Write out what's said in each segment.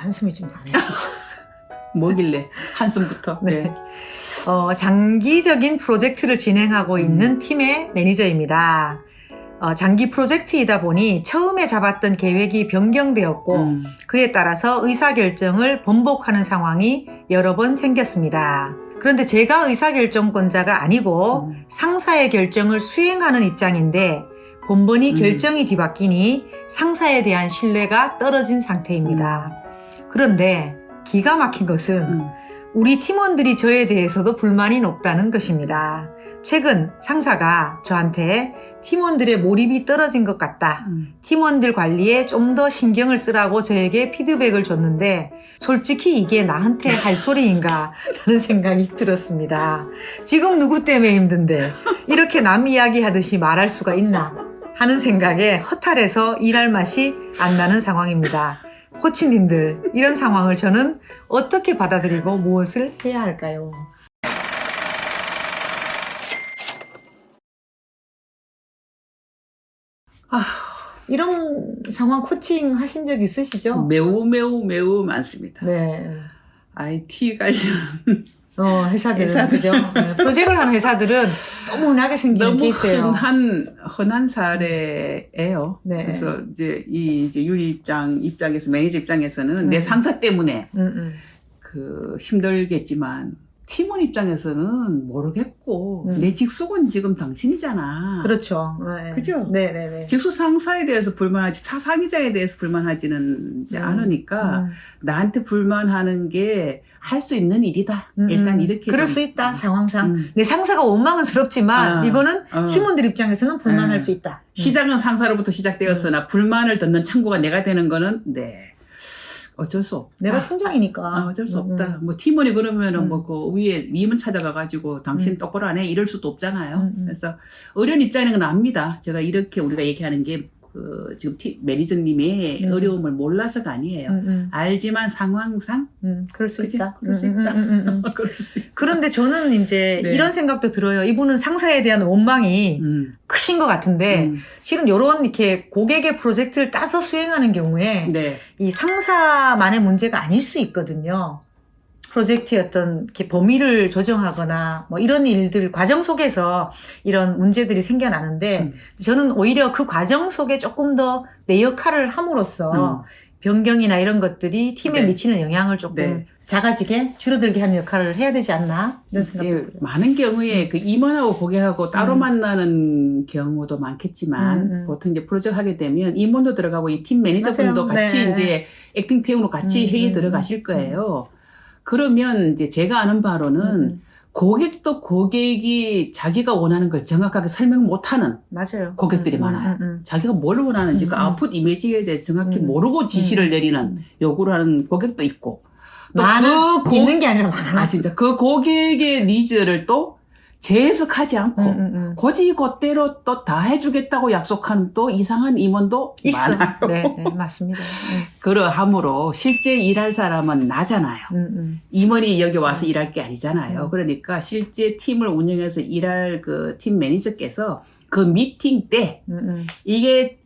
한숨이 좀 나네요. 뭐길래 한숨부터. 네. 장기적인 프로젝트를 진행하고 있는 팀의 매니저입니다. 장기 프로젝트이다 보니 처음에 잡았던 계획이 변경되었고 그에 따라서 의사결정을 번복하는 상황이 여러 번 생겼습니다. 그런데 제가 의사결정권자가 아니고 상사의 결정을 수행하는 입장인데 번번이 결정이 뒤바뀌니 상사에 대한 신뢰가 떨어진 상태입니다. 그런데 기가 막힌 것은 우리 팀원들이 저에 대해서도 불만이 높다는 것입니다. 최근 상사가 저한테 팀원들의 몰입이 떨어진 것 같다. 팀원들 관리에 좀 더 신경을 쓰라고 저에게 피드백을 줬는데 솔직히 이게 나한테 할 소리인가 라는 생각이 들었습니다. 지금 누구 때문에 힘든데 이렇게 남 이야기하듯이 말할 수가 있나 하는 생각에 허탈해서 일할 맛이 안 나는 상황입니다. 코치님들, 이런 상황을 저는 어떻게 받아들이고 무엇을 해야 할까요? 이런 상황 코칭 하신 적 있으시죠? 매우 많습니다. 네. IT 관련 회사들은 그죠? 네. 프로젝트를 하는 회사들은 너무 흔하게 생기는 너무 케이스예요. 흔한 사례예요. 네. 그래서 이제 유리 입장에서 매니저 입장에서는 내 상사 때문에 힘들겠지만 팀원 입장에서는 모르겠고 내 직속은 지금 당신이잖아. 그렇죠. 네. 그죠? 네네네. 직속 상사에 대해서 불만하지 상위자에 대해서 불만하지는 이제 않으니까 나한테 불만하는 게 할 수 있는 일이다. 일단 이렇게 그럴 수 있다. 상황상. 내 상사가 원망은스럽지만 이거는 팀원들 입장에서는 불만할 수 있다. 시작은 상사로부터 시작되었으나 불만을 듣는 창구가 내가 되는 거는 어쩔 수 없다. 내가 팀장이니까. 어쩔 수 없다. 뭐 팀원이 그러면은 그 위에 위문 찾아가가지고 당신 똑바로 안 해 이럴 수도 없잖아요. 그래서 어려운 입장인 건 압니다. 제가 이렇게 우리가 얘기하는 게 지금 매니저님의 어려움을 몰라서가 아니에요. 알지만 상황상 그럴 수 있다. 그럴 수 있다. 그럴 수 있다. 그런데 저는 이제 네. 이런 생각도 들어요. 이분은 상사에 대한 원망이 크신 것 같은데 지금 이런 이렇게 고객의 프로젝트를 따서 수행하는 경우에 네. 이 상사만의 문제가 아닐 수 있거든요. 프로젝트의 어떤 이렇게 범위를 조정하거나 뭐 이런 일들 과정 속에서 이런 문제들이 생겨나는데 저는 오히려 그 과정 속에 조금 더 내 역할을 함으로써 변경이나 이런 것들이 팀에 네. 미치는 영향을 조금 네. 작아지게 줄어들게 하는 역할을 해야 되지 않나 이런 생각도 들어요. 많은 경우에 그 임원하고 고객하고 따로 만나는 경우도 많겠지만 보통 이제 프로젝트 하게 되면 임원도 들어가고 이 팀 매니저분도 맞아요. 같이 네. 이제 액팅 페용으로 같이 회의 들어가실 거예요. 그러면 이제 제가 아는 바로는 고객도 고객이 자기가 원하는 걸 정확하게 설명 못하는 맞아요. 고객들이 많아요. 자기가 뭘 원하는지 그 아웃풋 이미지에 대해 정확히 모르고 지시를 내리는 요구를 하는 고객도 있고 또 있는 게 아니라 많아. 진짜 그 고객의 니즈를 또 재해석하지 않고 곧이곧대로 또 다 해주겠다고 약속한 또 이상한 임원도 있어. 많아요. 네, 맞습니다. 네. 그러함으로 실제 일할 사람은 나잖아요. 임원이 여기 와서 일할 게 아니잖아요. 그러니까 실제 팀을 운영해서 일할 그 팀 매니저께서 그 미팅 때 이게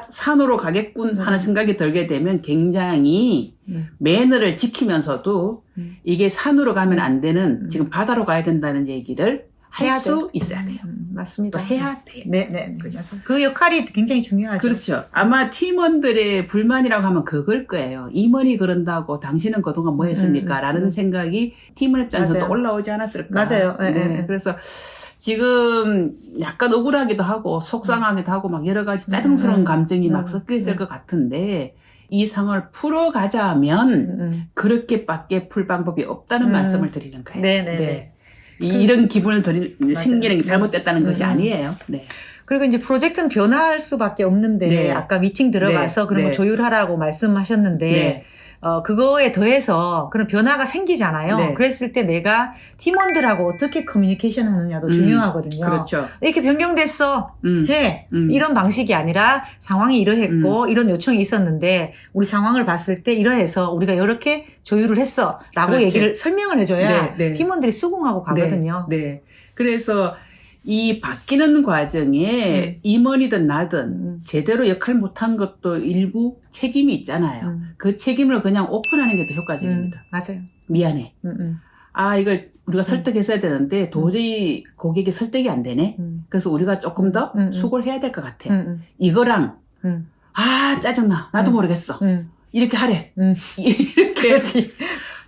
산으로 가겠군 하는 생각이 들게 되면 굉장히 매너를 지키면서도 이게 산으로 가면 안 되는 지금 바다로 가야 된다는 얘기를 할 수 있어야 돼요. 맞습니다. 또 해야 돼요. 네. 그죠? 그 역할이 굉장히 중요하죠. 그렇죠. 아마 팀원들의 불만이라고 하면 그걸 거예요. 임원이 그런다고 당신은 그동안 뭐 했습니까? 라는 생각이 팀원 입장에서 또 올라오지 않았을까. 맞아요. 네. 그래서 지금 약간 억울하기도 하고 속상하기도 하고 막 여러 가지 짜증스러운 감정이 막 섞여 있을 것 같은데 이 상황을 풀어가자면 그렇게밖에 풀 방법이 없다는 말씀을 드리는 거예요. 네. 이런 기분을 생기는 게 잘못됐다는 것이 아니에요. 네. 그리고 이제 프로젝트는 변화할 수밖에 없는데 네. 아까 미팅 들어가서 그런 거 조율하라고 말씀하셨는데 그거에 더해서 그런 변화가 생기잖아요. 네. 그랬을 때 내가 팀원들하고 어떻게 커뮤니케이션 하느냐도 중요하거든요. 그렇죠. 이렇게 변경됐어. 해. 이런 방식이 아니라 상황이 이러했고 이런 요청이 있었는데 우리 상황을 봤을 때 이러해서 우리가 이렇게 조율을 했어. 라고 그렇지. 얘기를 설명을 해줘야 네. 팀원들이 수긍하고 가거든요. 네. 그래서 이 바뀌는 과정에 임원이든 나든 제대로 역할 못한 것도 일부 책임이 있잖아요. 그 책임을 그냥 오픈하는 게 더 효과적입니다. 맞아요. 미안해. 아, 이걸 우리가 설득했어야 되는데 도저히 고객이 설득이 안 되네. 그래서 우리가 조금 더 수고를 해야 될 것 같아. 이거랑 아, 짜증나. 나도 모르겠어. 이렇게 하래. 이렇게 그렇지.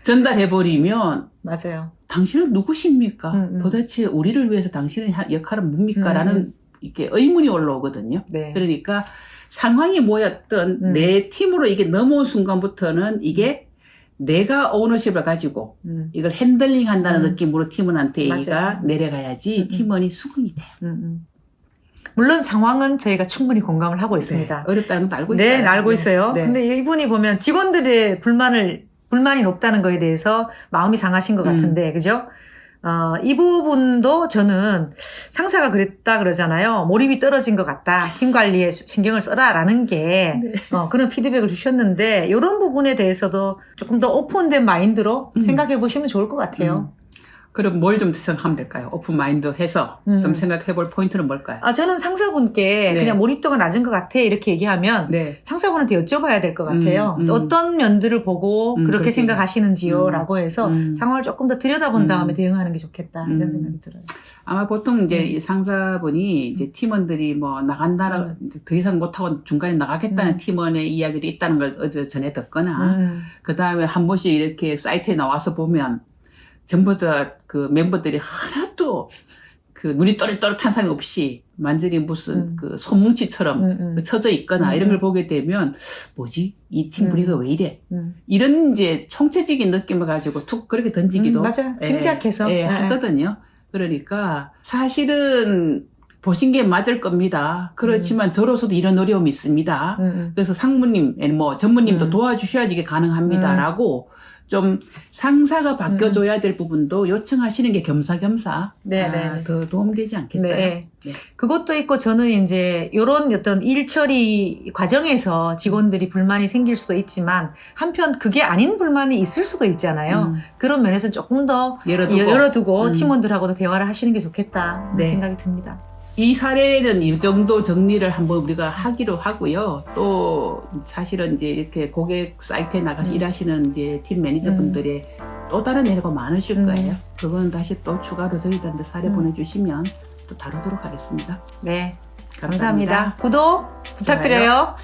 전달해버리면 맞아요. 당신은 누구십니까? 도대체 우리를 위해서 당신의 역할은 뭡니까? 라는 이렇게 의문이 올라오거든요. 네. 그러니까 상황이 뭐였든 내 팀으로 이게 넘어온 순간부터는 이게 내가 오너십을 가지고 이걸 핸들링 한다는 느낌으로 팀원한테 얘기가 내려가야지 팀원이 수긍이 돼요. 물론 상황은 저희가 충분히 공감을 하고 있습니다. 네, 어렵다는 것도 알고 네, 있어요. 알고 있어요. 네. 근데 이분이 보면 직원들의 불만이 높다는 거에 대해서 마음이 상하신 것 같은데, 그죠? 이 부분도 저는 상사가 그랬다 그러잖아요. 몰입이 떨어진 것 같다. 팀 관리에 신경을 써라 라는 게 그런 피드백을 주셨는데 이런 부분에 대해서도 조금 더 오픈된 마인드로 생각해 보시면 좋을 것 같아요. 그럼 뭘 좀 생각하면 될까요? 오픈 마인드 해서 좀 생각해 볼 포인트는 뭘까요? 저는 상사분께 그냥 몰입도가 낮은 것 같아 이렇게 얘기하면 상사분한테 여쭤봐야 될 것 같아요. 또 어떤 면들을 보고 그렇게 생각하시는지요 라고 해서 상황을 조금 더 들여다본 다음에 대응하는 게 좋겠다 이런 생각이 들어요. 아마 보통 이제 이 상사분이 이제 팀원들이 뭐 나간다, 더 이상 못하고 중간에 나가겠다는 팀원의 이야기도 있다는 걸 어제 전에 듣거나 그 다음에 한 번씩 이렇게 사이트에 나와서 보면 전부 다 그 멤버들이 하나도 그 눈이 또렷또렷한 사람이 없이 완전히 무슨 그 손뭉치처럼 쳐져 있거나 이런 걸 보게 되면 뭐지? 이 팀 분위기가 왜 이래? 이런 이제 총체적인 느낌을 가지고 툭 그렇게 던지기도 맞아요. 침착해서 하거든요. 그러니까 사실은 보신 게 맞을 겁니다. 그렇지만 저로서도 이런 어려움이 있습니다. 그래서 상무님, 뭐 전무님도 도와주셔야지 이게 가능합니다. 라고 좀 상사가 바뀌어줘야 될 부분도 요청하시는 게 겸사겸사 더 도움되지 않겠어요? 네. 그것도 있고 저는 이제 이런 어떤 일 처리 과정에서 직원들이 불만이 생길 수도 있지만 한편 그게 아닌 불만이 있을 수도 있잖아요. 그런 면에서 조금 더 열어두고 팀원들하고도 대화를 하시는 게 좋겠다 생각이 듭니다. 이 사례는 이 정도 정리를 한번 우리가 하기로 하고요. 또 사실은 이제 이렇게 고객 사이트에 나가서 일하시는 이제 팀 매니저분들의 또 다른 예가 많으실 거예요. 그건 다시 또 추가로 저희들한테 사례 보내주시면 또 다루도록 하겠습니다. 네, 감사합니다. 구독 부탁드려요.